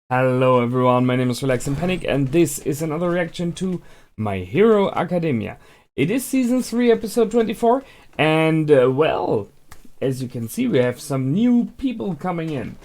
Hello everyone, my name is Relax and Panic, and this is another reaction to My Hero Academia. It is Season 3, Episode 24, and well, as you can see, we have some new people coming in.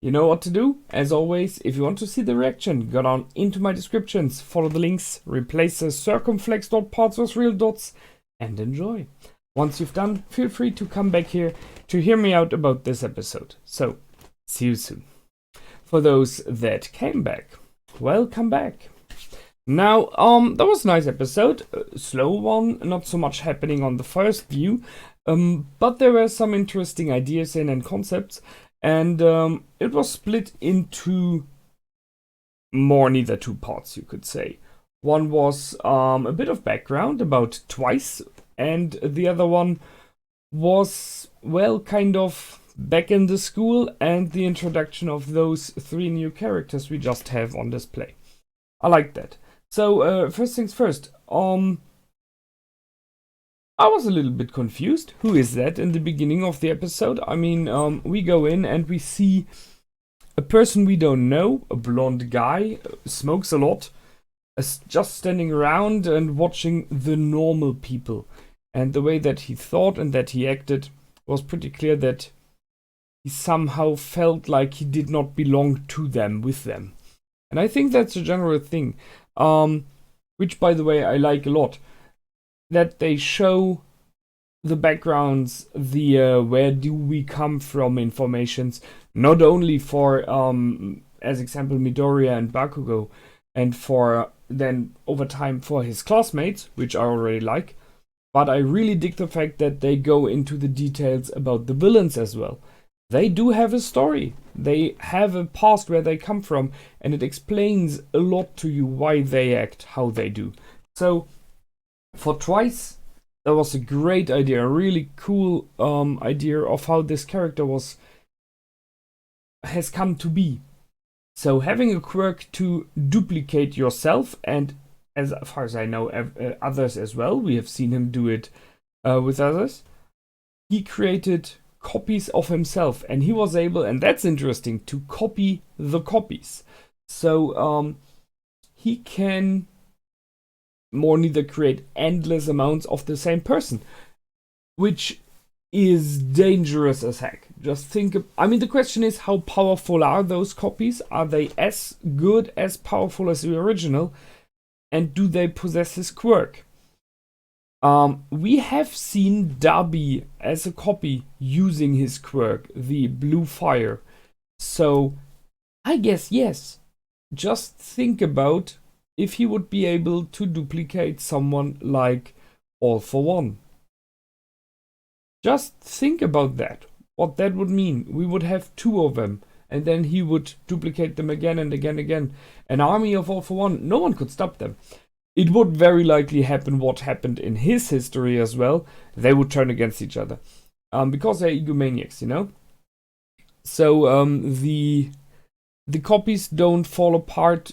You know what to do? As always, if you want to see the reaction, go down into my descriptions, follow the links, replace the circumflex dot parts with real dots, and enjoy. Once you've done, feel free to come back here to hear me out about this episode. So, see you soon. For those that came back, welcome back. Now, that was a nice episode, a slow one, not so much happening on the first view, but there were some interesting ideas in and concepts, and it was split into more neither two parts, you could say. One was a bit of background about Twice, and the other one was, well, kind of back in the school and the introduction of those three new characters we just have on display. I like that. So, first things first, I was a little bit confused. Who is that in the beginning of the episode? I mean, we go in and we see a person we don't know, a blonde guy, smokes a lot, just standing around and watching the normal people. And the way that he thought and that he acted was pretty clear that he somehow felt like he did not belong to them, with them. And I think that's a general thing, which, by the way, I like a lot. That they show the backgrounds, the where do we come from informations, not only for, as example, Midoriya and Bakugo, and for then over time for his classmates, which I already like, but I really dig the fact that they go into the details about the villains as well. They do have a story. They have a past where they come from, and it explains a lot to you why they act how they do. So, for Twice, that was a great idea, a really cool idea of how this character has come to be. So, having a quirk to duplicate yourself, and as far as I know, others as well. We have seen him do it with others. He created copies of himself, and he was able, and that's interesting, to copy the copies. So he can more neither create endless amounts of the same person, which is dangerous as heck. Just think I mean, the question is, how powerful are those copies? Are they as good, as powerful as the original? And do they possess his quirk? We have seen Darby as a copy using his quirk, the blue fire. So, I guess yes. Just think about if he would be able to duplicate someone like All for One. Just think about that. What that would mean. We would have two of them, and then he would duplicate them again and again and again. An army of All for One, no one could stop them. It would very likely happen what happened in his history as well. They would turn against each other. Because they're egomaniacs, you know? So the copies don't fall apart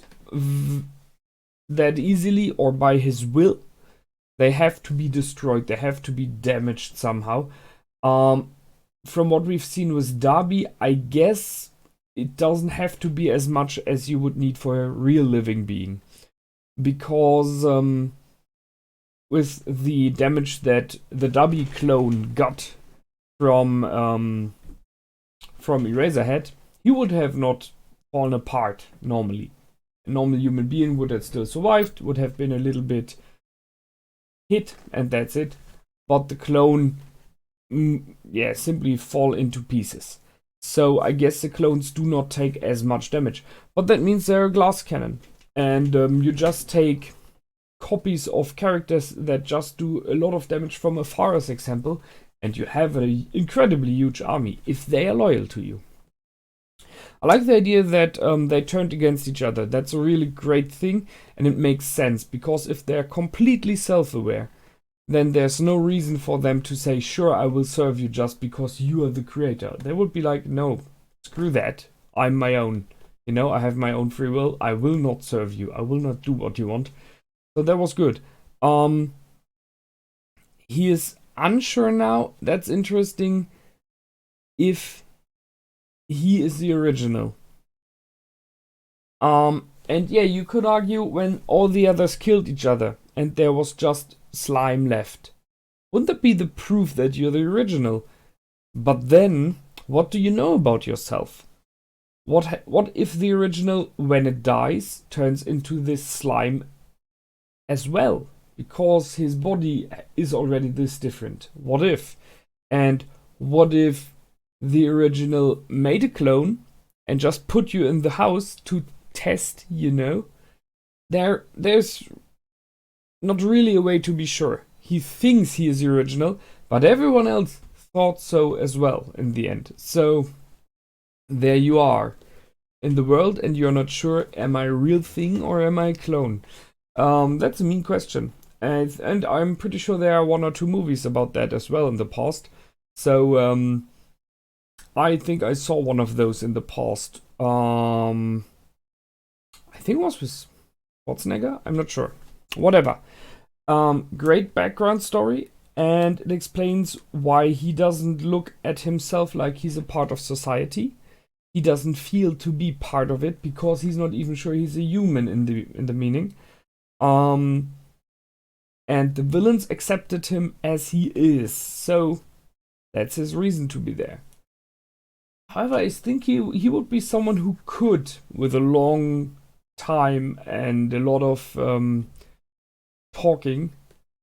that easily or by his will. They have to be destroyed. They have to be damaged somehow. From what we've seen with Darby, I guess it doesn't have to be as much as you would need for a real living being. Because with the damage that the Darby clone got from Eraserhead, he would have not fallen apart normally. A normal human being would have still survived, would have been a little bit hit, and that's it. But the clone, simply fall into pieces. So I guess the clones do not take as much damage. But that means they're a glass cannon. And you just take copies of characters that just do a lot of damage from afar, as example, and you have an incredibly huge army if they are loyal to you. I like the idea that they turned against each other. That's a really great thing, and it makes sense, because if they're completely self-aware, then there's no reason for them to say, sure, I will serve you just because you are the creator. They would be like, no, screw that, I'm my own. You know, I have my own free will. I will not serve you. I will not do what you want. So that was good. He is unsure now. That's interesting. If he is the original. And yeah, you could argue when all the others killed each other and there was just slime left. Wouldn't that be the proof that you're the original? But then, what do you know about yourself? What if the original, when it dies, turns into this slime as well? Because his body is already this different. What if? And what if the original made a clone and just put you in the house to test, you know? There's not really a way to be sure. He thinks he is the original, but everyone else thought so as well in the end. So there you are in the world, and you're not sure, am I a real thing or am I a clone? That's a mean question. And I'm pretty sure there are 1 or 2 movies about that as well in the past. So I think I saw one of those in the past. I think it was with Schwarzenegger? I'm not sure. Whatever. Great background story, and it explains why he doesn't look at himself like he's a part of society. He doesn't feel to be part of it because he's not even sure he's a human in the meaning. And the villains accepted him as he is, so that's his reason to be there. However, I think he would be someone who could, with a long time and a lot of talking,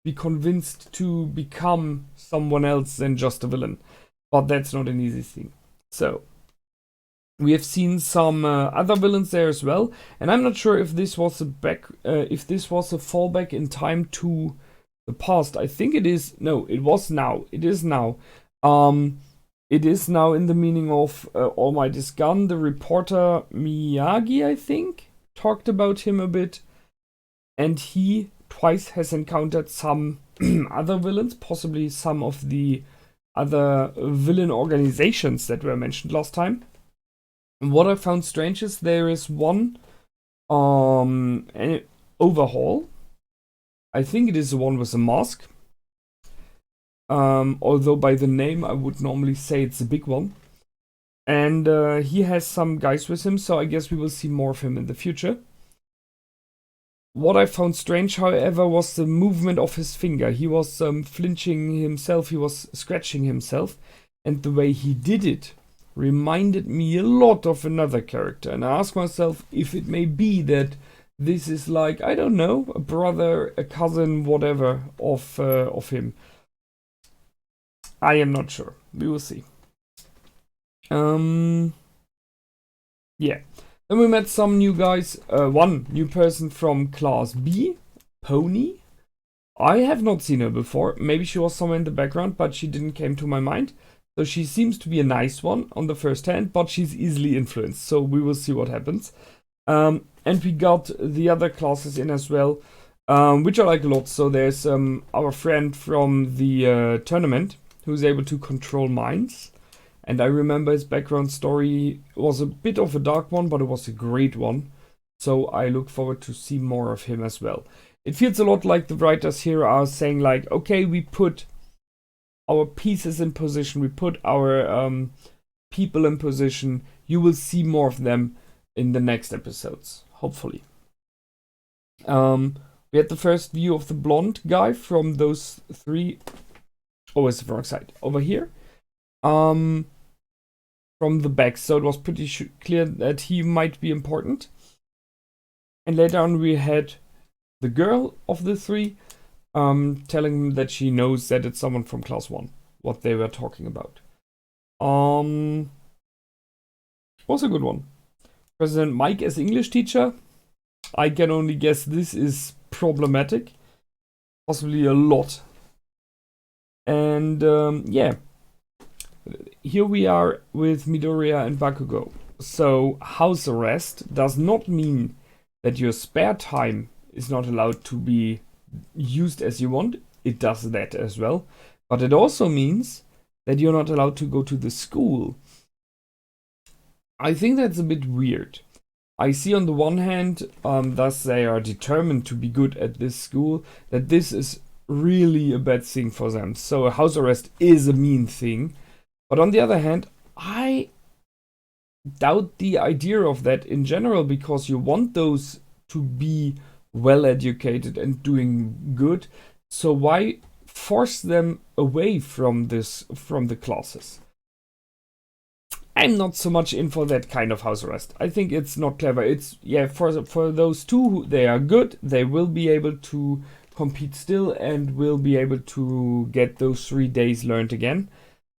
be convinced to become someone else than just a villain. But that's not an easy thing. So we have seen some other villains there as well, and I'm not sure if this was a fallback in time to the past. I think it is. No, it was now. It is now. It is now in the meaning of All Might is Gone. The reporter Miyagi, I think, talked about him a bit, and he twice has encountered some other villains, possibly some of the other villain organizations that were mentioned last time. And what I found strange is there is one overhaul. I think it is the one with the mask. Although by the name I would normally say it's a big one. And he has some guys with him, so I guess we will see more of him in the future. What I found strange, however, was the movement of his finger. He was flinching himself, he was scratching himself, and the way he did it reminded me a lot of another character. And I asked myself if it may be that this is like, I don't know, a brother, a cousin, whatever, of him. I am not sure. We will see. Yeah. Then we met some new guys. One new person from Class B, Pony. I have not seen her before. Maybe she was somewhere in the background, but she didn't came to my mind. So she seems to be a nice one on the first hand, but she's easily influenced. So we will see what happens. And we got the other classes in as well, which I like a lot. So there's our friend from the tournament who's able to control minds. And I remember his background story was a bit of a dark one, but it was a great one. So I look forward to see more of him as well. It feels a lot like the writers here are saying like, okay, we put our pieces in position, we put our people in position. You will see more of them in the next episodes, hopefully. We had the first view of the blonde guy from those 3. Oh, it's the wrong side. Over here. From the back, so it was pretty clear that he might be important. And later on we had the girl of the 3 telling him that she knows that it's someone from class 1, what they were talking about. Was a good one. President Mike as English teacher. I can only guess this is problematic. Possibly a lot. And yeah. Here we are with Midoriya and Bakugo. So house arrest does not mean that your spare time is not allowed to be used as you want. It does that as well. But it also means that you're not allowed to go to the school. I think that's a bit weird. I see on the one hand, thus they are determined to be good at this school, that this is really a bad thing for them. So a house arrest is a mean thing. But on the other hand, I doubt the idea of that in general, because you want those to be well educated and doing good. So why force them away from the classes? I'm not so much in for that kind of house arrest. I think it's not clever. It's, yeah, for those two, they are good. They will be able to compete still and will be able to get those 3 days learned again.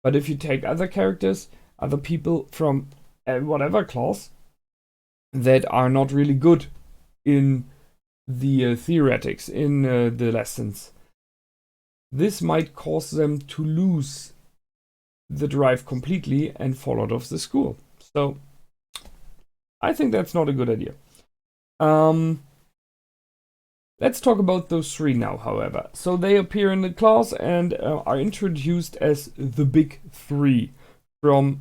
But if you take other characters, other people from whatever class that are not really good in the theoretics, in the lessons, this might cause them to lose the drive completely and fall out of the school. So I think that's not a good idea. Let's talk about those 3 now, however. So they appear in the class and are introduced as the big 3 from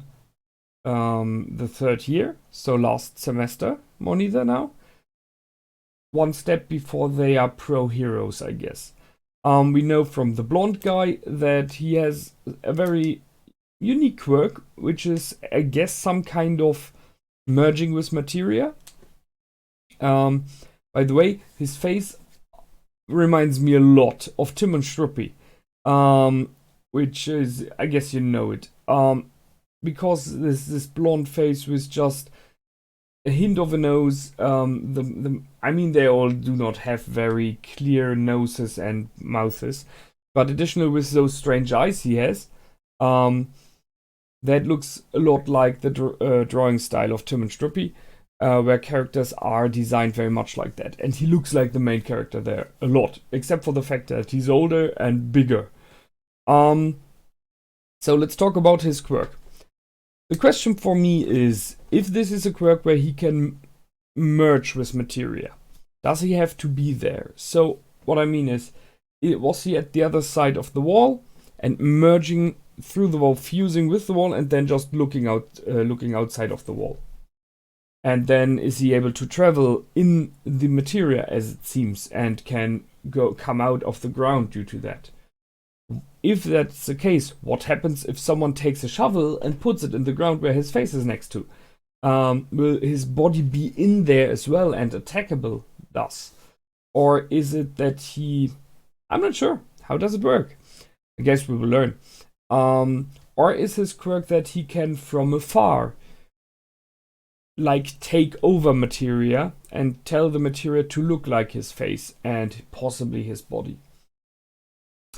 the 3rd year, so last semester, more neither now. One step before they are pro heroes, I guess. We know from the blonde guy that he has a very unique quirk, which is, I guess, some kind of merging with materia. By the way, his face reminds me a lot of Tim and Struppi, which is, I guess you know it, because this blonde face with just a hint of a nose. I mean, they all do not have very clear noses and mouths, but additionally with those strange eyes he has, that looks a lot like the drawing style of Tim and Struppi, where characters are designed very much like that. And he looks like the main character there a lot, except for the fact that he's older and bigger. So let's talk about his quirk. The question for me is, if this is a quirk where he can merge with materia, does he have to be there? So what I mean is, was he at the other side of the wall and merging through the wall, fusing with the wall, and then just looking outside of the wall? And then is he able to travel in the materia, as it seems, and can come out of the ground due to that? If that's the case, what happens if someone takes a shovel and puts it in the ground where his face is next to? Will his body be in there as well and attackable thus? Or is it that he... I'm not sure. How does it work? I guess we will learn. Or is his quirk that he can from afar, like, take over materia and tell the materia to look like his face and possibly his body?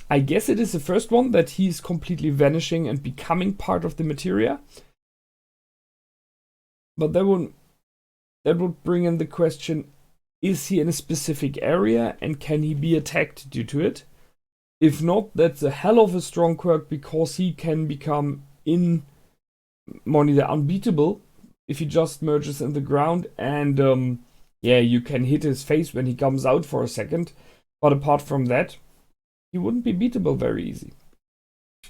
I guess it is the first one, that he's completely vanishing and becoming part of the materia. But that would bring in the question, is he in a specific area and can he be attacked due to it? If not, that's a hell of a strong quirk, because he can become unbeatable if he just merges in the ground, and yeah, you can hit his face when he comes out for a second. But apart from that, he wouldn't be beatable very easy.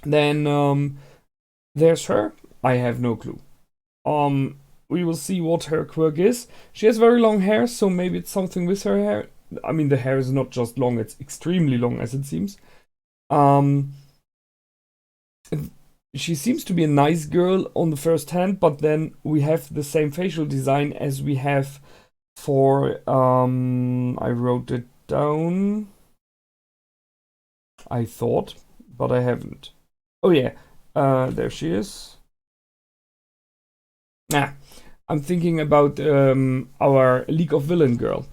Then there's her. I have no clue. We will see what her quirk is. She has very long hair, so maybe it's something with her hair. I mean, the hair is not just long, it's extremely long, as it seems. She seems to be a nice girl on the first hand, but then we have the same facial design as we have for, I wrote it down, I thought, but I haven't. Oh yeah, there she is. I'm thinking about our League of Villain girl.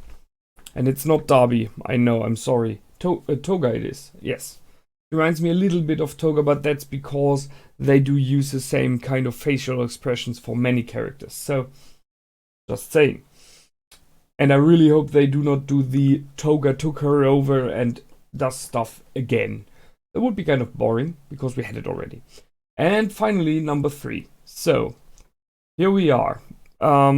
And it's not Darby, I know, I'm sorry. Toga it is, yes. Reminds me a little bit of Toga, but that's because they do use the same kind of facial expressions for many characters. So, just saying. And I really hope they do not do the Toga took her over and does stuff again. That would be kind of boring, because we had it already. And finally, number 3. So, here we are. I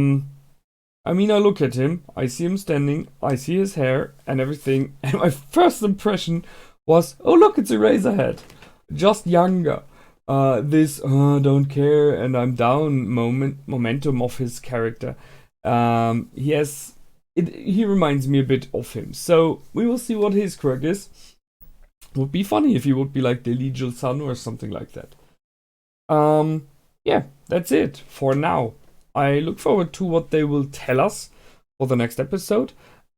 mean, I look at him, I see him standing, I see his hair and everything, and my first impression was, oh look, it's Eraserhead. Just younger. This don't care and I'm down momentum of his character. He reminds me a bit of him. So we will see what his quirk is. Would be funny if he would be like the Legial Sun or something like that. Yeah, that's it for now. I look forward to what they will tell us for the next episode.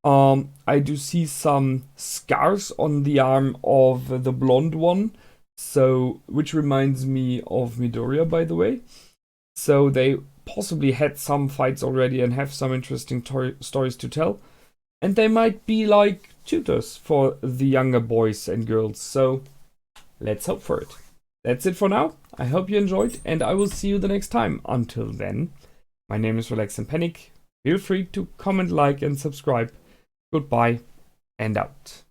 I do see some scars on the arm of the blonde one, so which reminds me of Midoriya, by the way. So they possibly had some fights already and have some interesting stories to tell. And they might be like tutors for the younger boys and girls. So let's hope for it. That's it for now. I hope you enjoyed, and I will see you the next time. Until then, my name is Relax and Panic. Feel free to comment, like, and subscribe. Goodbye and out.